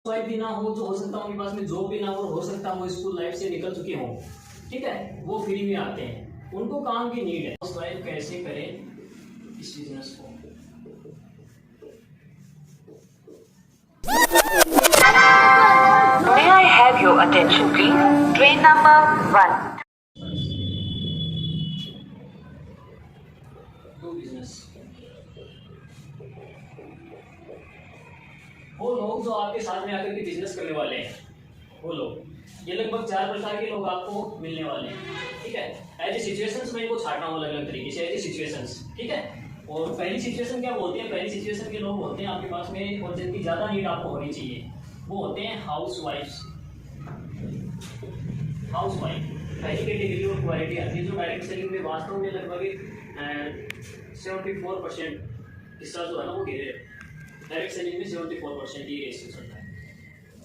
Wife भी ना हो, जो हो सकता है उनके पास में जॉब भी ना हो सकता है वो स्कूल लाइफ से निकल चुके हों, ठीक है, वो फ्री में आते हैं, उनको काम की नीड है। हाउस वाइफ कैसे करें इस बिजनेस को? May I have your attention, please? Train number 1. Do business. वो लोग जो आपके साथ में आकर के बिजनेस करने वाले हैं, वो लोग, ये लगभग 4 प्रकार के लोग आपको मिलने वाले हैं, ठीक है। एज ए सिचुएशंस मैं इनको छाट रहा हूँ अलग अलग तरीके से, एज ए सिचुएशंस, ठीक है। और पहली सिचुएशन क्या बोलते हैं? पहली सिचुएशन के लोग होते हैं आपके पास में और जिनकी ज़्यादा नीड आपको होनी चाहिए, वो होते हैं हाउस वाइफ्स। हाउस वाइफ पहली कैटेगरी और क्वालिटी आती है, जो डायरेक्ट सेलिंग में वास्तव में लगभग 74% हिस्सा जो है ना वो गिरे। डायरेक्ट सेलिंग में 74% ये रेशियो चलता है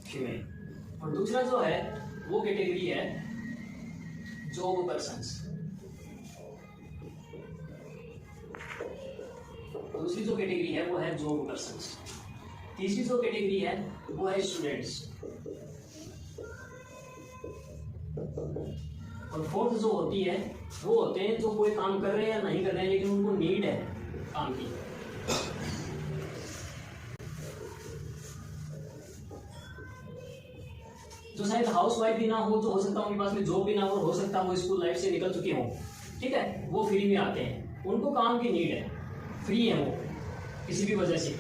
फीमेल। और दूसरा जो है वो कैटेगरी है जॉब पर्सन्स। दूसरी जो कैटेगरी है वो है जॉब पर्सन्स। तीसरी जो कैटेगरी है वो है स्टूडेंट्स। और फोर्थ जो होती है वो होते हैं जो कोई काम कर रहे हैं या नहीं कर रहे हैं लेकिन उनको नीड है काम की। जो शायद हाउस वाइफ भी ना हो, जो हो सकता है उनके पास में जॉब भी ना हो सकता है वो स्कूल लाइफ से निकल चुके हों, ठीक है, वो फ्री में आते हैं, उनको काम की नीड है, फ्री है वो किसी भी वजह से।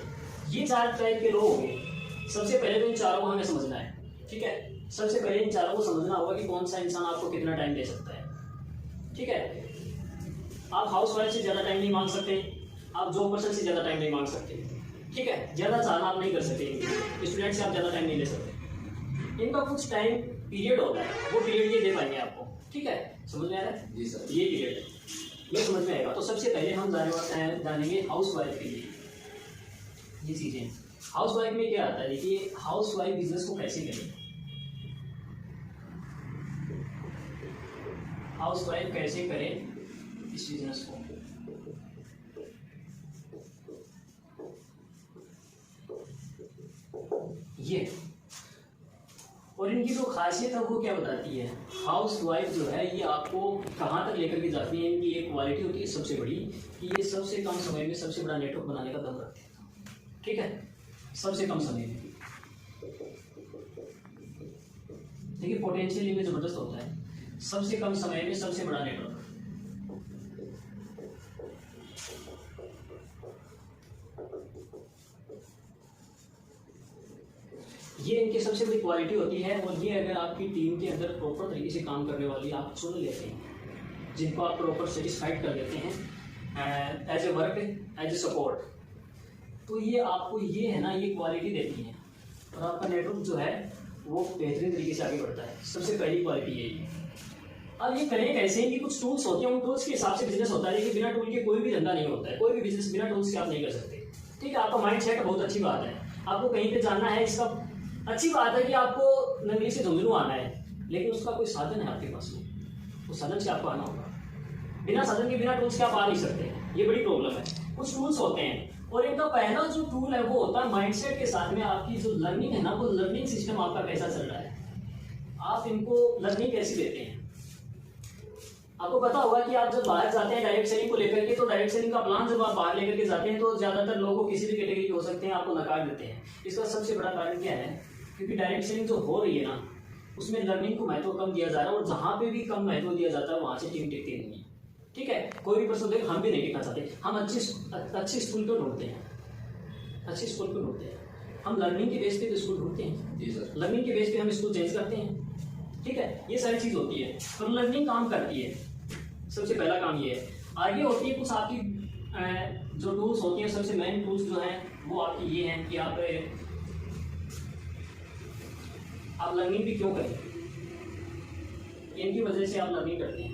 ये 4 टाइप के लोग होंगे। सबसे पहले तो इन चारों को हमें समझना है, ठीक है। सबसे पहले इन चारों को समझना होगा कि कौन सा इंसान आपको कितना टाइम दे सकता है, ठीक है। आप हाउस वाइफ से ज़्यादा टाइम नहीं मांग सकते, आप जॉब पर्सन से ज़्यादा टाइम नहीं मांग सकते, ठीक है। ज़्यादा चाहना आप नहीं कर सकते, स्टूडेंट से आप ज़्यादा टाइम नहीं ले सकते। इनका कुछ टाइम पीरियड होता है, वो पीरियड ये दे पाएंगे आपको, ठीक है। समझ में आ रहा है? जी सर। ये पीरियड है, ये समझ में आएगा। तो सबसे पहले हम जानेंगे हाउस वाइफ के लिए ये चीज़ें। हाउस वाइफ में क्या आता है, देखिए हाउस वाइफ बिजनेस को कैसे करें। हाउस वाइफ कैसे करें इस बिजनेस को? ये और इनकी जो खासियत है वो क्या बताती है? हाउस वाइफ जो है ये आपको कहाँ तक लेकर के जाती है। इनकी एक क्वालिटी होती है सबसे बड़ी कि ये सबसे कम समय में सबसे बड़ा नेटवर्क बनाने का दम रखते हैं, ठीक है। सबसे कम समय में, देखिए पोटेंशियल इनमें जबरदस्त होता है। सबसे कम समय में सबसे बड़ा नेटवर्क, ये इनकी सबसे बड़ी क्वालिटी होती है। और ये अगर आपकी टीम के अंदर प्रॉपर तरीके से काम करने वाली आप चुन लेते हैं, जिनको आप प्रॉपर सेटिस्फाइड कर लेते हैं as a work, as a support, तो ये आपको ये है ना ये क्वालिटी देती है और आपका नेटवर्क जो है वो बेहतरीन तरीके से आगे बढ़ता है। सबसे पहली क्वालिटी यही है। अब ये करें कैसे? कि कुछ टूल्स होते हैं, उन टूल्स के हिसाब से बिजनेस होता है, लेकिन बिना टूल के कोई भी धंधा नहीं होता है। कोई भी बिजनेस बिना टूल्स के आप नहीं कर सकते, ठीक है। आपका माइंड सेट बहुत अच्छी बात है, आपको कहीं पे जाना है, इसका अच्छी बात है कि आपको नंगली से झुंझुनू आना है, लेकिन उसका कोई साधन है आपके पास में, उस साधन से आपको आना होगा। बिना साधन के, बिना टूल्स के आप आ नहीं सकते, ये बड़ी प्रॉब्लम है। कुछ टूल्स होते हैं और इनका पहला जो टूल है वो होता है माइंडसेट के साथ में आपकी जो लर्निंग है ना, वो लर्निंग सिस्टम आपका कैसा चल रहा है, आप इनको लर्निंग कैसी देते हैं। आपको पता होगा कि आप जब बाहर जाते हैं डायरेक्ट सेलिंग को लेकर के, तो डायरेक्ट सेलिंग का प्लान जब आप बाहर लेकर के जाते हैं तो ज्यादातर लोगों किसी भी कैटेगरी के हो सकते हैं आपको नकार देते हैं। इसका सबसे बड़ा कारण क्या है? क्योंकि डायरेक्ट सेलिंग जो हो रही है ना उसमें लर्निंग को महत्व कम दिया जा रहा है, और जहाँ पे भी कम महत्व दिया जाता है वहां से टीम टिकती नहीं है, ठीक है। कोई भी पर्सन देख, हम भी नहीं टिकना चाहते, हम अच्छी स्कूल को ढूंढते हैं, अच्छी स्कूल को ढूंढते हैं। हम लर्निंग के बेस पे स्कूल ढूंढते हैं, जी सर। लर्निंग के बेस पे हम स्कूल चेंज करते हैं, ठीक है। ये सारी चीज होती है और लर्निंग काम करती है। सबसे पहला काम ये है। आगे होती है कुछ आपकी जो टूल्स होती हैं, सबसे मेन टूल्स जो हैं वो आपकी ये हैं कि आप लर्निंग भी क्यों करें। इनकी वजह से आप लर्निंग करते हैं,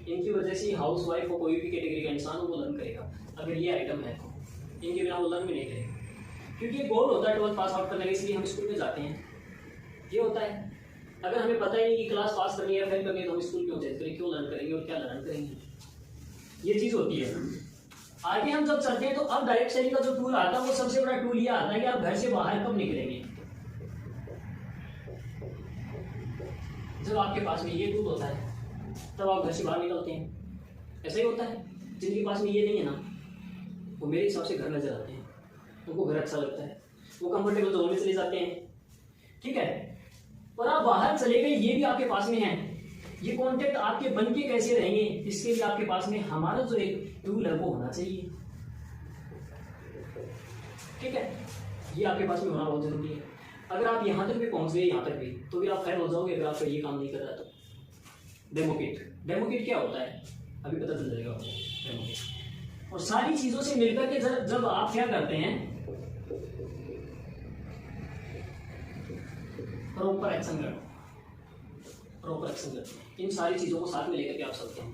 इनकी वजह से हाउस वाइफ हो, कोई भी कैटेगरी का इंसान हो, वो लर्न करेगा अगर ये आइटम है तो। इनके बिना वो लर्न भी नहीं करेगा, क्योंकि ये गोल होता है 12th पास आउट करने का, इसलिए हम स्कूल में जाते हैं। ये होता है। अगर हमें पता ही नहीं कि क्लास पास करनी है फेल करनी है तो हम स्कूल क्यों चेंज करें, क्यों लर्न करेंगे और क्या लर्न करेंगे, ये चीज़ होती है। आगे हम जब चलते हैं तो अब डायरेक्ट सेलिंग का जो टूल आता है वो सबसे बड़ा टूल ये आता है कि आप घर से बाहर कब निकलेंगे। जब आपके पास में ये टूल होता है तब आप घर से बाहर निकलते हैं, ऐसा ही होता है। जिनके पास में ये नहीं है ना, वो मेरे हिसाब से घर नजर आते हैं, उनको घर अच्छा लगता है, वो कंफर्टेबल जोन में चले जाते हैं, ठीक है। और आप बाहर चले गए, ये भी आपके पास में है, ये कॉन्टेक्ट आपके बन के कैसे रहेंगे, इसके लिए आपके पास में हमारा जो एक टूल है वो होना चाहिए, ठीक है। ये आपके पास में होना बहुत जरूरी है। अगर आप यहाँ तक भी पहुंच गए, यहाँ तक भी, तो फिर आप खैर हो जाओगे अगर आपका ये काम नहीं कर रहा तो। डेमो किट क्या होता है अभी पता चल जाएगा आपको। डेमो किट और सारी चीजों से मिलकर के जब आप क्या करते हैं, प्रॉपर एक्शन करते हैं, इन सारी चीजों को साथ में लेकर के आप चलते हैं।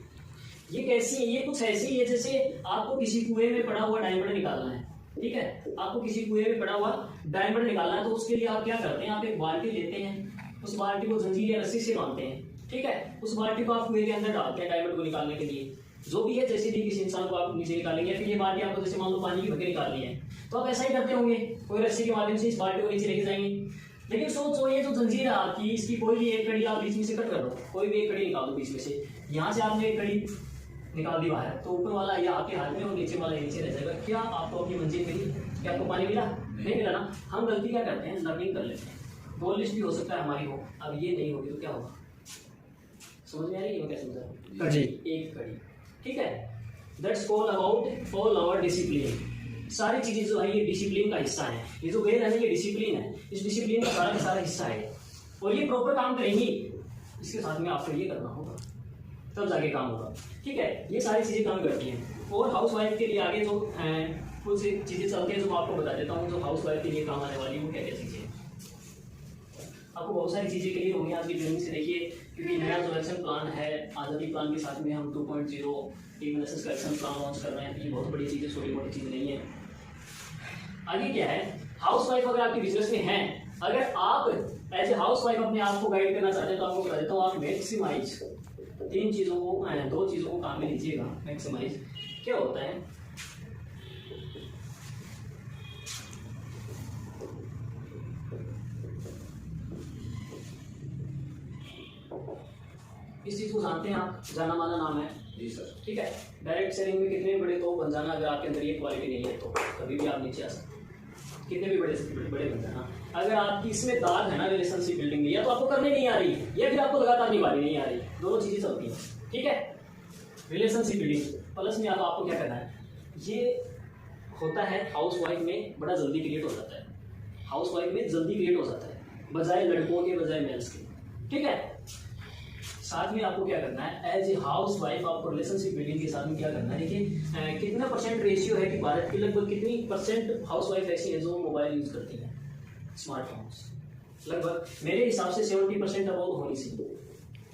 ये कैसी है, ये कुछ ऐसी है जैसे आपको किसी कुएं में पड़ा हुआ डायमंड निकालना है, ठीक है। आपको किसी कुएं में पड़ा हुआ डायमंड निकालना है, तो उसके लिए आप क्या करते हैं, आप एक बाल्टी लेते हैं, उस बाल्टी को जंजीर या रस्सी से बांधते हैं, ठीक है। उस बाल्टी को आप कुएं के अंदर डालते हैं डायमंड को निकालने के लिए, जो भी है, जैसे भी किसी इंसान को आप नीचे निकालेंगे, फिर ये बाल्टी आपको जैसे मान लो पानी की भर निकालनी है, तो आप ऐसा ही करते होंगे, कोई रस्सी के माध्यम से इस बाल्टी को नीचे लेके जाएंगे। लेकिन सोचो, ये जो जंजीर है आपकी, इसकी कोई भी एक कड़ी आप बीच में से कट कर दो, कोई भी एक कड़ी निकाल दो बीच में से, यहाँ से आपने एक कड़ी निकाल दी बाहर, तो ऊपर वाला ये आपके हाथ में और नीचे वाला नीचे रह जाएगा। क्या आपको अपनी मंजिल मिली? क्या आपको पानी मिला? नहीं मिला ना। हम गलती क्या करते हैं, लर्निंग कर लेते हैं, गोल लिस्ट भी हो सकता है हमारी हो, अब ये नहीं होगी तो क्या होगा, समझ में आ रही है क्या समझा? कड़ी, एक कड़ी, ठीक है। That's all our discipline. सारी चीजें जो है ये डिसिप्लिन का हिस्सा है, ये जो वेल है ना, ये डिसिप्लिन है, इस डिसिप्लिन का सारा हिस्सा है, और ये प्रॉपर काम करेंगी, इसके साथ में आपको ये करना होगा, तब जाके काम होगा, ठीक है। ये सारी चीजें काम करती हैं। और हाउस वाइफ के लिए आगे जो कुछ चीजें चलती हैं जो मैं आपको बता देता हूँ, जो हाउस वाइफ के लिए काम आने वाली है वो क्या क्या चीजें। आपको बहुत सारी चीजें क्लियर होंगी आज की ट्रेनिंग से, देखिए, क्योंकि नया जो एक्शन प्लान है आज़ादी प्लान के साथ में हम 2.0 टीम एनालिसिस का एक्शन प्लान लॉन्च कर रहे हैं। ये बहुत बड़ी चीज़ है, छोटी मोटी चीज़ नहीं है। आगे क्या है, हाउस वाइफ अगर आपके बिजनेस में है, अगर आप एज ए हाउस वाइफ अपने आप को गाइड करना चाहते हैं, तो आपको बता देता हूँ, आप मैक्सिमाइज दो चीज़ों को काम में लीजिएगा। मैक्सिमाइज क्या होता है, इस चीज को जानते हैं आप, जाना माना नाम है जी सर, ठीक है। डायरेक्ट सेलिंग में कितने बड़े तो बन जाना, अगर आपके अंदर ये क्वालिटी नहीं है तो कभी भी आप नीचे आ सकते हैं, कितने भी बड़े बन जाना। अगर आपकी इसमें दाग है ना रिलेशनशिप बिल्डिंग में, या तो आपको करने नहीं आ रही या फिर आपको लगातार निभानी नहीं आ रही, दोनों चीजें चलती हैं, ठीक है। रिलेशनशिप बिल्डिंग प्लस में आपको क्या करना है, ये होता है हाउस वाइफ में बड़ा जल्दी क्रिएट हो जाता है, हाउस वाइफ में जल्दी क्रिएट हो जाता है बजाय लड़कों के, बजाय मेल्स के, ठीक है। साथ में आपको क्या करना है, एज ए हाउस वाइफ आपको रिलेशनशिप बिल्डिंग के साथ में क्या करना है, देखिए कितना परसेंट रेशियो है कि भारत की लगभग कितनी परसेंट हाउस वाइफ ऐसी है जो मोबाइल यूज करती है, स्मार्टफोन्स। लगभग मेरे हिसाब से 70% अबाउट होनी चाहिए,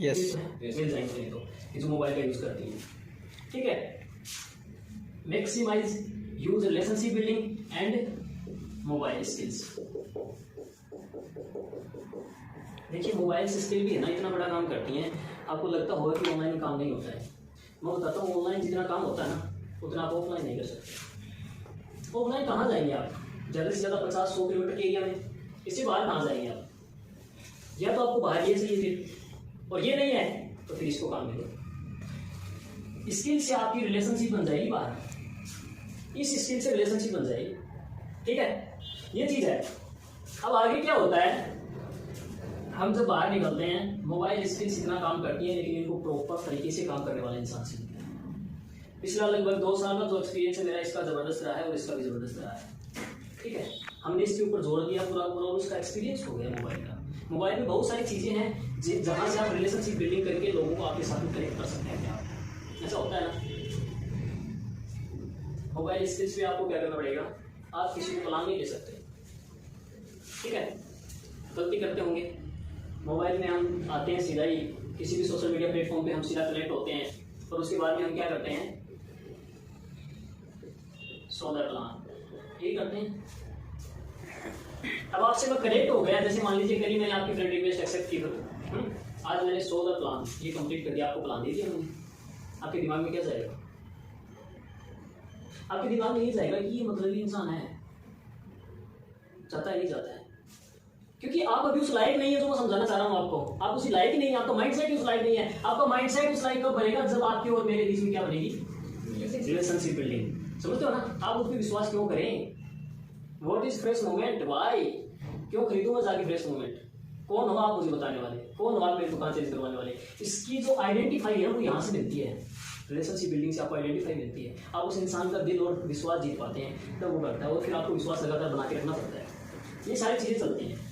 यस मिल जाएंगे तो, जो मोबाइल का यूज करती है, ठीक है। Maximize use relationship building and mobile skills. देखिए, मोबाइल से स्किल भी है ना, इतना बड़ा काम करती हैं, आपको लगता होगा कि ऑनलाइन काम नहीं होता है। मैं बताता हूँ, ऑनलाइन जितना काम होता है ना, उतना आप ऑफलाइन नहीं कर सकते। ऑफलाइन कहाँ जाएंगे आप, ज़्यादा से ज़्यादा 50-100 किलोमीटर के एरिया में, इससे बाहर कहाँ जाएंगे आप, या तो आपको बाहर ये चाहिए फिर, और ये नहीं है तो फिर इसको काम मिलेगा। स्किल से आपकी रिलेशनशिप बन जाएगी बाहर, इस स्किल से रिलेशनशिप बन जाएगी, ठीक है, ये चीज़ है। अब आगे क्या होता है, हम जब बाहर निकलते हैं, मोबाइल स्किल्स इतना काम करती है, लेकिन इनको प्रॉपर तरीके से काम करने वाला इंसान चाहिए। पिछला लगभग 2 साल का जो एक्सपीरियंस है मेरा, इसका ज़बरदस्त रहा है और इसका भी ज़बरदस्त रहा है, ठीक है। हमने इसके ऊपर जोर दिया पूरा और उसका एक्सपीरियंस हो गया मोबाइल का। मोबाइल में बहुत सारी चीज़ें हैं जहाँ से आप रिलेशनशिप बिल्डिंग करके लोगों को आपके साथ में कनेक्ट कर सकते हैं, क्या ऐसा होता है ना। मोबाइल स्किल्स में आपको क्या करना पड़ेगा, आप किसी को प्लान नहीं ले सकते, ठीक है। गलती करते होंगे, मोबाइल में हम आते हैं सीधा ही किसी भी सोशल मीडिया प्लेटफॉर्म पे हम सीधा कनेक्ट होते हैं, और उसके बाद में हम क्या करते हैं, सोलर प्लान ये करते हैं। अब आपसे मैं कनेक्ट हो गया, जैसे मान लीजिए कल मैंने आपकी फ्रेंड रिक्वेस्ट एक्सेप्ट की, आज मैंने सोलर प्लान ये कंप्लीट कर दिया, आपको प्लान दे दिया मैंने, आपके दिमाग में क्या जाएगा, आपके दिमाग में ये जाएगा कि ये मतलब इंसान है, जाता है नहीं जाता है, क्योंकि आप अभी उस लायक नहीं है, जो मैं समझाना चाह रहा हूँ आपको। आप उसी लायक ही नहीं है, आपका माइंडसेट उस लायक नहीं है। आपका माइंडसेट उस लायक कब बनेगा, जब आपके और मेरे बीच में क्या बनेगी, रिलेशनशिप बिल्डिंग। समझते हो ना? आप उस पर विश्वास क्यों करें? What is fresh moment, why, क्यों खरीदूं मैं जाके फ्रेश मोमेंट? कौन हो आप मुझे बताने वाले, कौन हो आप मेरी दुकान चेंज करवाने वाले? इसकी जो आइडेंटिफाई है वो यहाँ से मिलती है, रिलेशनशिप बिल्डिंग से आपको आइडेंटिफाई मिलती है। आप उस इंसान का दिल और विश्वास जीत पाते हैं, तब वो करता है, और फिर आपको विश्वास लगातार बना के रखना पड़ता है। ये सारी चीज़ें चलती हैं।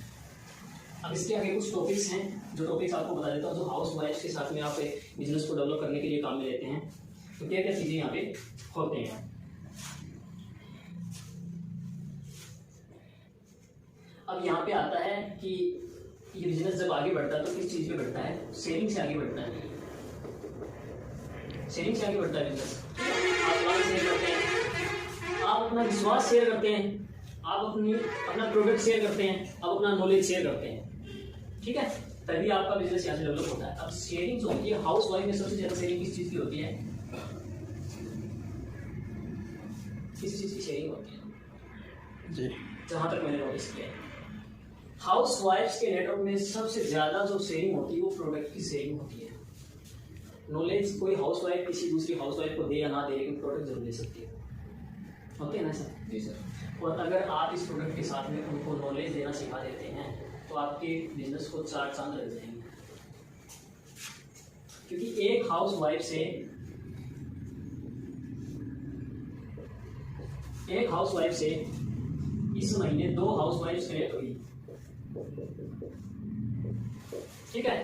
अब इसके आगे कुछ टॉपिक्स हैं, जो टॉपिक्स आपको बता देता हूँ, जो हाउस वाइफ के साथ में आप बिजनेस को डेवलप करने के लिए काम में लेते हैं। तो क्या क्या चीज़ें यहाँ पे होते हैं। अब यहाँ पे आता है कि ये बिजनेस जब आगे बढ़ता है तो किस चीज़ पे बढ़ता है, सेविंग से आगे बढ़ता है। सेविंग से आगे बढ़ता है बिजनेस। आप माल शेयर करते हैं, आप अपना विश्वास शेयर करते हैं, आप अपना प्रोडक्ट शेयर करते हैं, आप अपना नॉलेज शेयर करते हैं, ठीक है? तभी आपका बिजनेस यहाँ से डेवलप होता है। अब शेयरिंग जो होती है, हाउस वाइफ में सबसे ज़्यादा शेयरिंग किस चीज़ की होती है? किस चीज़ की शेयरिंग होती है जी? जहाँ तक मैंने नोटिस किया है, हाउस वाइफ्स के नेटवर्क में सबसे ज़्यादा जो शेयरिंग होती है वो प्रोडक्ट की शेयरिंग होती है। नॉलेज कोई हाउस वाइफ किसी दूसरी हाउस वाइफ को दे या ना दे, लेकिन प्रोडक्ट जरूर दे सकती है। होते हैं ना सर? जी सर। और अगर आप इस प्रोडक्ट के साथ में उनको नॉलेज देना सिखा देते हैं तो आपके बिजनेस को 4 चांद लग जाएंगे। क्योंकि एक हाउस वाइफ से इस महीने 2 हाउस वाइफ कनेक्ट हुई, ठीक है?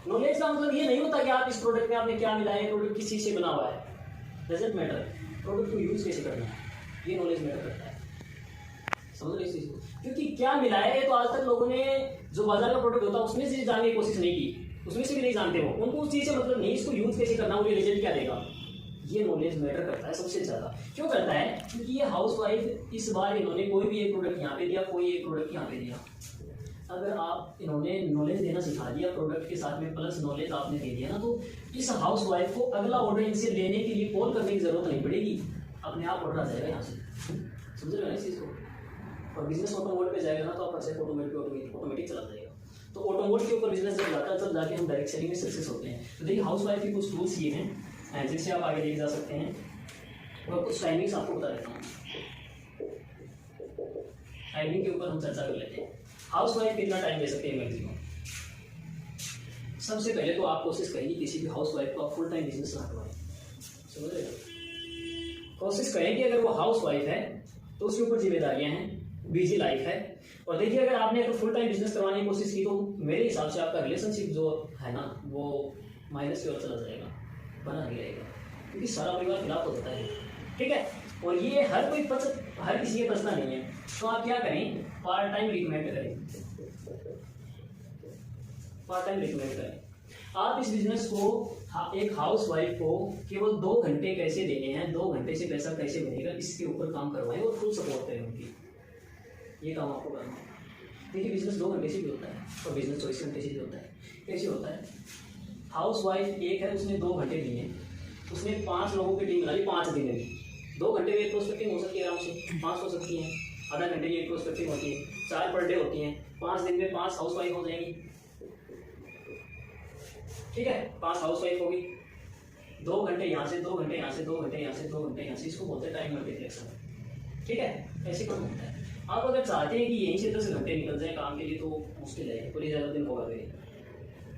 नॉलेज का मतलब ये नहीं होता कि आप इस प्रोडक्ट में आपने क्या मिलाया है, प्रोडक्ट किस चीज से बना हुआ है, डजंट मैटर। प्रोडक्ट को यूज कैसे करना है, ये नॉलेज मैटर करता है। समझ रहे इस चीज को? क्योंकि क्या मिलाया है तो आज तक लोगों ने जो बाजार का प्रोडक्ट होता है उसमें से जानने की कोशिश नहीं की, उसमें से भी नहीं जानते वो, उनको उस चीज से मतलब नहीं, इसको यूज कैसे करना, वो रिजल्ट क्या देगा, ये नॉलेज मैटर करता है सबसे ज्यादा। क्यों करता है? क्योंकि ये हाउस वाइफ इस बार इन्होंने कोई भी एक प्रोडक्ट यहाँ पे दिया, कोई एक प्रोडक्ट यहाँ पे दिया। अगर आप इन्होंने नॉलेज देना सिखा दिया प्रोडक्ट के साथ में प्लस नॉलेज आपने दे दिया ना, तो इस हाउस वाइफ को अगला ऑर्डर इनसे लेने के लिए कॉल करने की जरूरत नहीं पड़ेगी, अपने आप ऑर्डर आ जाएगा यहाँ से। समझ रहे हो ना इस चीज़ को? और बिजनेस ऑटोमोड पे जाएगा ना तो आप परचेज ऑटोमेटिक चला जाएगा। तो ऑटोमोड के ऊपर बिजनेस जब जाता है तब जाके हम डायरेक्ट सेलिंग में सक्सेस होते हैं। तो देखिए हाउस वाइफ के कुछ टूल्स ये हैं जिससे आप आगे लेके जा सकते हैं, और कुछ टाइमिंग्स आपको बता देता हूँ। टाइमिंग के ऊपर हम चर्चा कर लेते हैं। हाउस वाइफ कितना टाइम दे सकते हैं मैक्सिमम? सबसे पहले तो आप कोशिश करेंगे किसी भी हाउस वाइफ को आप फुल टाइम बिजनेस ना करवाएं। समझ रहे हो? कोशिश करें कि अगर वो हाउस वाइफ है तो उसके ऊपर जिम्मेदारियां हैं, बिजी लाइफ है। और देखिए अगर आपने अगर फुल टाइम बिजनेस करवाने की कोशिश की तो मेरे हिसाब से आपका रिलेशनशिप जो है ना वो माइनस की ओर चला जाएगा, बना नहीं रहेगा, क्योंकि सारा परिवार खिलाफ हो जाता है, ठीक है? और ये हर किसी के बचना नहीं है। तो आप क्या करें, पार्ट टाइम रिकमेंड करें, पार्ट टाइम रिकमेंड करें। आप इस बिजनेस को एक हाउस वाइफ को केवल 2 घंटे कैसे देने हैं, 2 घंटे से पैसा कैसे बनेगा, इसके ऊपर काम करवाएं और फुल सपोर्ट करें उनकी। ये काम आपको करना है। देखिए बिजनेस 2 घंटे से भी होता है और बिजनेस 24 घंटे से भी होता है। कैसे होता है? हाउस वाइफ एक है, उसने 2 घंटे दिए, उसने 5 लोगों की टीम बना ली 5 दिन में। 2 घंटे में प्रोस्पेक्टिंग हो सकती है आराम से, 5 हो सकती हैं, आधा घंटे की प्रोस्पेक्टिंग होती है, 4 पर डे होती हैं, 5 दिन में 5 हाउस वाइफ हो जाएंगी, ठीक है? 5 हाउस वाइफ होगी, 2 घंटे यहाँ से, 2 घंटे यहाँ से, 2 घंटे यहाँ से, 2 घंटे यहाँ से, इसको बोलते हैं टाइम मल्टीप्लेक्शन, ठीक है? ऐसे काम होता है। आप अगर चाहते हैं कि यहीं से 10 घंटे निकल जाए काम के लिए तो मुश्किल है, पूरी ज़्यादा दिन होगा,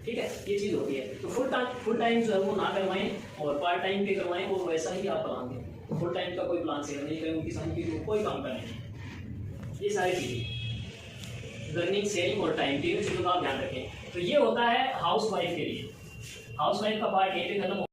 ठीक है? ये चीज़ होती है। तो फुल टाइम जो है वो ना करवाएं और पार्ट टाइम पे करवाएं, और वैसा ही आप प्लान दें। फुल टाइम का कोई प्लान शेयर नहीं करें, उनकी साइन की कोई काम करना नहीं। ये सारी चीज़ें लर्निंग, शेयरिंग और टाइम, तीनों चीज़ों का आप ध्यान रखें। तो ये होता है हाउस वाइफ के लिए। हाउस वाइफ का पार्ट यहीं पे खत्म हो